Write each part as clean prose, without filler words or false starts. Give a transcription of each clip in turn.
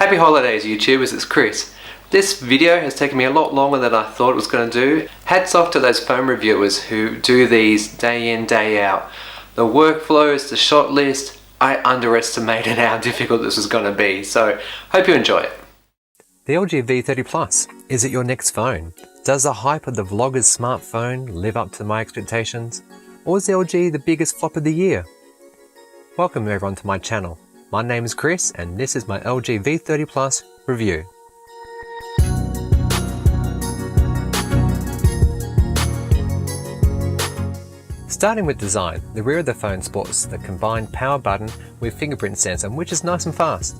Happy holidays YouTubers, it's Chris. This video has taken me a lot longer than I thought it was going to do. Hats off to those phone reviewers who do these day in, day out. The workflows, the shot list, I underestimated how difficult this was going to be, so hope you enjoy it. The LG V30 Plus, is it your next phone? Does the hype of the vlogger's smartphone live up to my expectations? Or is the LG the biggest flop of the year? Welcome everyone to my channel. My name is Chris and this is my LG V30 Plus review. Starting with design, the rear of the phone sports the combined power button with fingerprint sensor, which is nice and fast.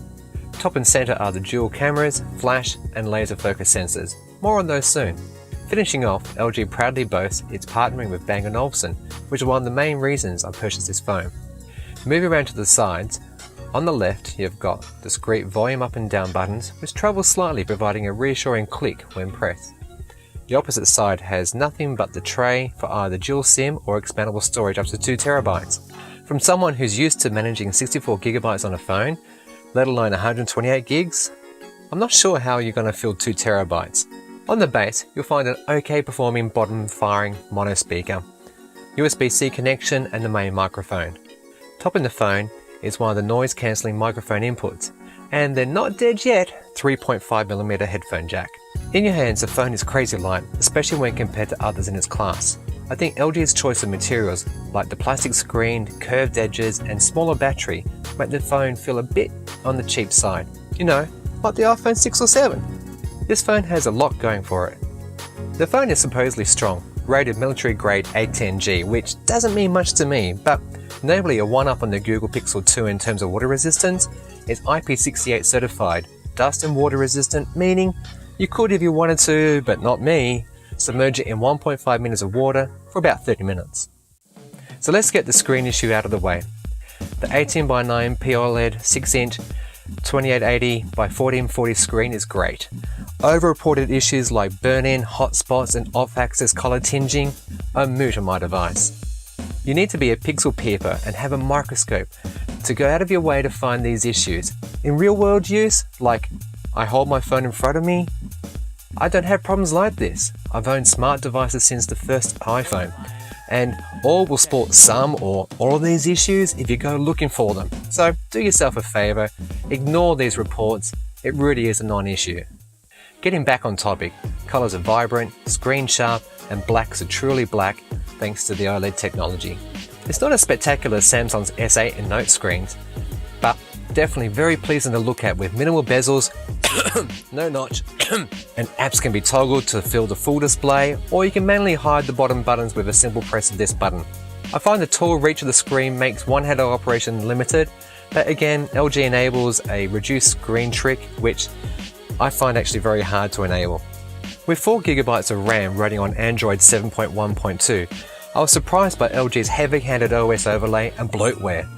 Top and center are the dual cameras, flash and laser focus sensors. More on those soon. Finishing off, LG proudly boasts it's partnering with Bang & Olufsen, which is one of the main reasons I purchased this phone. Moving around to the sides, on the left you've got discrete volume up and down buttons which travel slightly, providing a reassuring click when pressed. The opposite side has nothing but the tray for either dual SIM or expandable storage up to 2 TB. From someone who's used to managing 64 GB on a phone, let alone 128 gigs, I'm not sure how you're going to fill 2 TB. On the base, you'll find an okay performing bottom firing mono speaker, USB-C connection and the main microphone. Topping the phone is one of the noise cancelling microphone inputs, and they're not dead yet, 3.5mm headphone jack. In your hands, the phone is crazy light, especially when compared to others in its class. I think LG's choice of materials, like the plastic screen, curved edges and smaller battery, make the phone feel a bit on the cheap side. You know, like the iPhone 6 or 7. This phone has a lot going for it. The phone is supposedly strong, rated military grade A10G, which doesn't mean much to me, but notably a one-up on the Google Pixel 2 in terms of water resistance. It's IP68 certified, dust and water resistant, meaning you could, if you wanted to, but not me, submerge it in 1.5 minutes of water for about 30 minutes. So let's get the screen issue out of the way. The 18:9 POLED 6-inch 2880 by 1440 screen is great. Over-reported issues like burn-in, hot spots and off-axis color tinging are moot on my device. You need to be a pixel peeper and have a microscope to go out of your way to find these issues. In real-world use, like I hold my phone in front of me, I don't have problems like this. I've owned smart devices since the first iPhone, and all will sport some or all of these issues if you go looking for them. So do yourself a favor, ignore these reports, it really is a non-issue. Getting back on topic, colors are vibrant, screen sharp, and blacks are truly black thanks to the OLED technology. It's not as spectacular as Samsung's S8 and Note screens, but definitely very pleasing to look at with minimal bezels, no notch, and apps can be toggled to fill the full display, or you can manually hide the bottom buttons with a simple press of this button. I find the tall reach of the screen makes one-handed operation limited, but again, LG enables a reduced screen trick, which I find actually very hard to enable. With 4GB of RAM running on Android 7.1.2, I was surprised by LG's heavy-handed OS overlay and bloatware.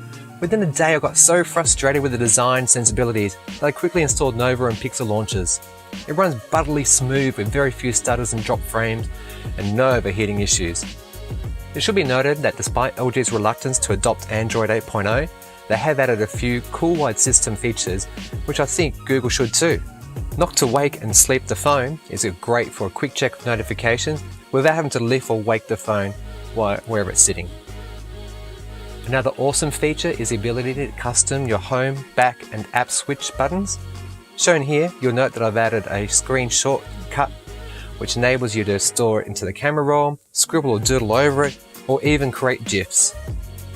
Within a day I got so frustrated with the design sensibilities that I quickly installed Nova and Pixel launchers. It runs butterly smooth with very few stutters and drop frames and no overheating issues. It should be noted that despite LG's reluctance to adopt Android 8.0, they have added a few cool wide system features which I think Google should too. Knock to wake and sleep the phone is great for a quick check of notifications without having to lift or wake the phone wherever it's sitting. Another awesome feature is the ability to custom your home, back and app switch buttons. Shown here, you'll note that I've added a screen shortcut which enables you to store it into the camera roll, scribble or doodle over it, or even create GIFs.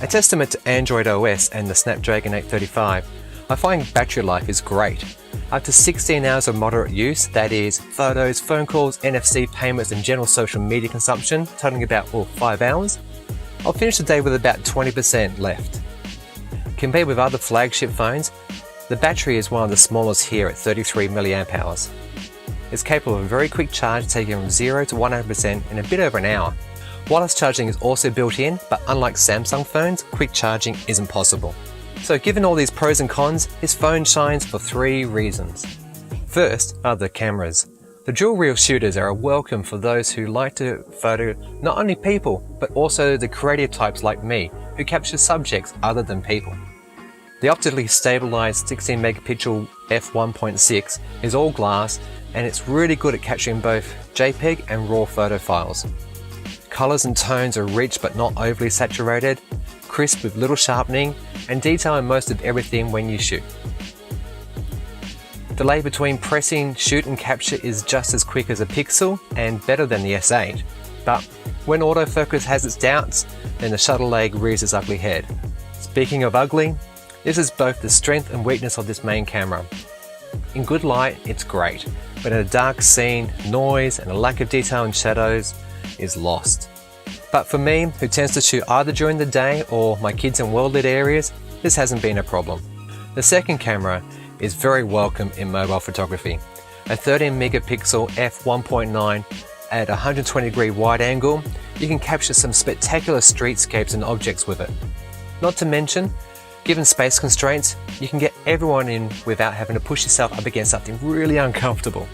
A testament to Android OS and the Snapdragon 835, I find battery life is great. Up to 16 hours of moderate use, that is, photos, phone calls, NFC payments and general social media consumption, totaling about 5 hours, I'll finish the day with about 20% left. Compared with other flagship phones, the battery is one of the smallest here at 33 mAh. It's capable of a very quick charge, taking from 0 to 100% in a bit over an hour. Wireless charging is also built in, but unlike Samsung phones, quick charging isn't possible. So given all these pros and cons, this phone shines for 3 reasons. First are the cameras. The dual reel shooters are a welcome for those who like to photo not only people, but also the creative types like me, who capture subjects other than people. The optically stabilized 16 megapixel f1.6 is all glass, and it's really good at capturing both JPEG and RAW photo files. Colors and tones are rich but not overly saturated, crisp with little sharpening, and detail in most of everything when you shoot. Delay between pressing shoot and capture is just as quick as a Pixel and better than the S8. But when autofocus has its doubts, then the shutter lag rears its ugly head. Speaking of ugly, this is both the strength and weakness of this main camera. In good light, it's great, but in a dark scene, noise and a lack of detail and shadows is lost. But for me, who tends to shoot either during the day or my kids in well-lit areas, this hasn't been a problem. The second camera is very welcome in mobile photography. A 13 megapixel f1.9 at 120 degree wide angle, you can capture some spectacular streetscapes and objects with it. Not to mention, given space constraints, you can get everyone in without having to push yourself up against something really uncomfortable.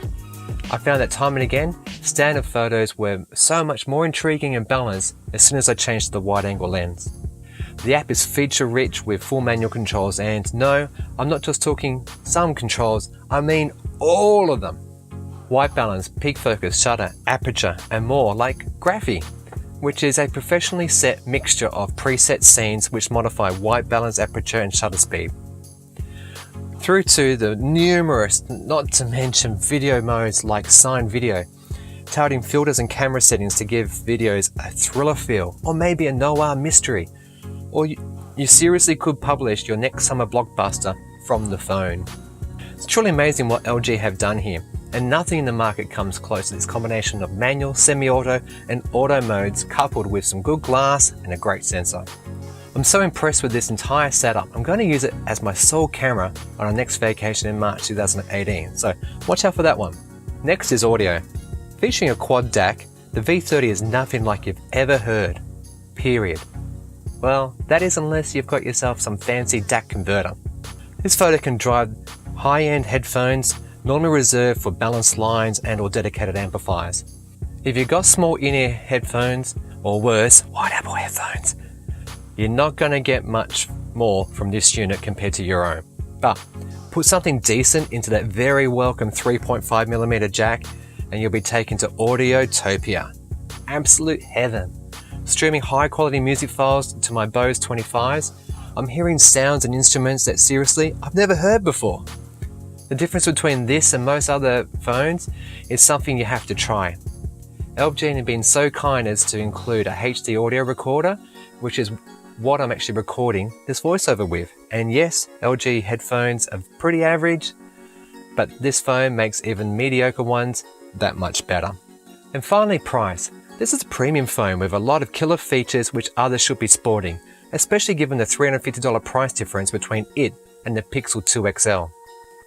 I found that time and again, standard photos were so much more intriguing and balanced as soon as I changed to the wide angle lens. The app is feature rich with full manual controls, and no, I'm not just talking some controls, I mean all of them. White balance, peak focus, shutter, aperture, and more, like Graphy, which is a professionally set mixture of preset scenes which modify white balance, aperture, and shutter speed. Through to the numerous, not to mention video modes like Sign Video, touting filters and camera settings to give videos a thriller feel, or maybe a noir mystery, or you seriously could publish your next summer blockbuster from the phone. It's truly amazing what LG have done here, and nothing in the market comes close to this combination of manual, semi-auto, and auto modes coupled with some good glass and a great sensor. I'm so impressed with this entire setup, I'm going to use it as my sole camera on our next vacation in March 2018, so watch out for that one. Next is audio. Featuring a quad DAC, the V30 is nothing like you've ever heard. Period. Well, that is unless you've got yourself some fancy DAC converter. This photo can drive high-end headphones, normally reserved for balanced lines and or dedicated amplifiers. If you've got small in-ear headphones, or worse, wide Apple headphones, you're not going to get much more from this unit compared to your own. But put something decent into that very welcome 3.5mm jack and you'll be taken to Audiotopia. Absolute heaven. Streaming high quality music files to my Bose 25s, I'm hearing sounds and instruments that seriously I've never heard before. The difference between this and most other phones is something you have to try. LG have been so kind as to include a HD audio recorder, which is what I'm actually recording this voiceover with. And yes, LG headphones are pretty average, but this phone makes even mediocre ones that much better. And finally, price. This is a premium phone with a lot of killer features which others should be sporting, especially given the $350 price difference between it and the Pixel 2 XL.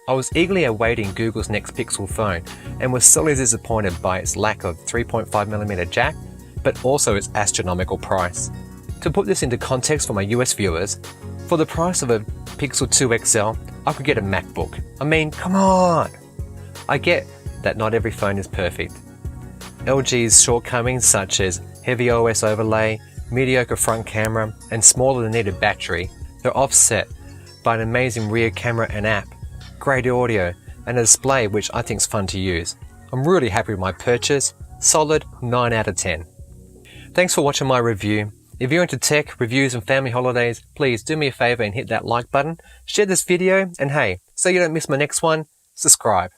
I was eagerly awaiting Google's next Pixel phone and was sorely disappointed by its lack of 3.5mm jack, but also its astronomical price. To put this into context for my US viewers, for the price of a Pixel 2 XL, I could get a MacBook. I mean, come on! I get that not every phone is perfect. LG's shortcomings such as heavy OS overlay, mediocre front camera, and smaller than needed battery, they're offset by an amazing rear camera and app, great audio, and a display which I think is fun to use. I'm really happy with my purchase, solid 9 out of 10. Thanks for watching my review. If you're into tech, reviews and family holidays, please do me a favor and hit that like button, share this video, and hey, so you don't miss my next one, subscribe.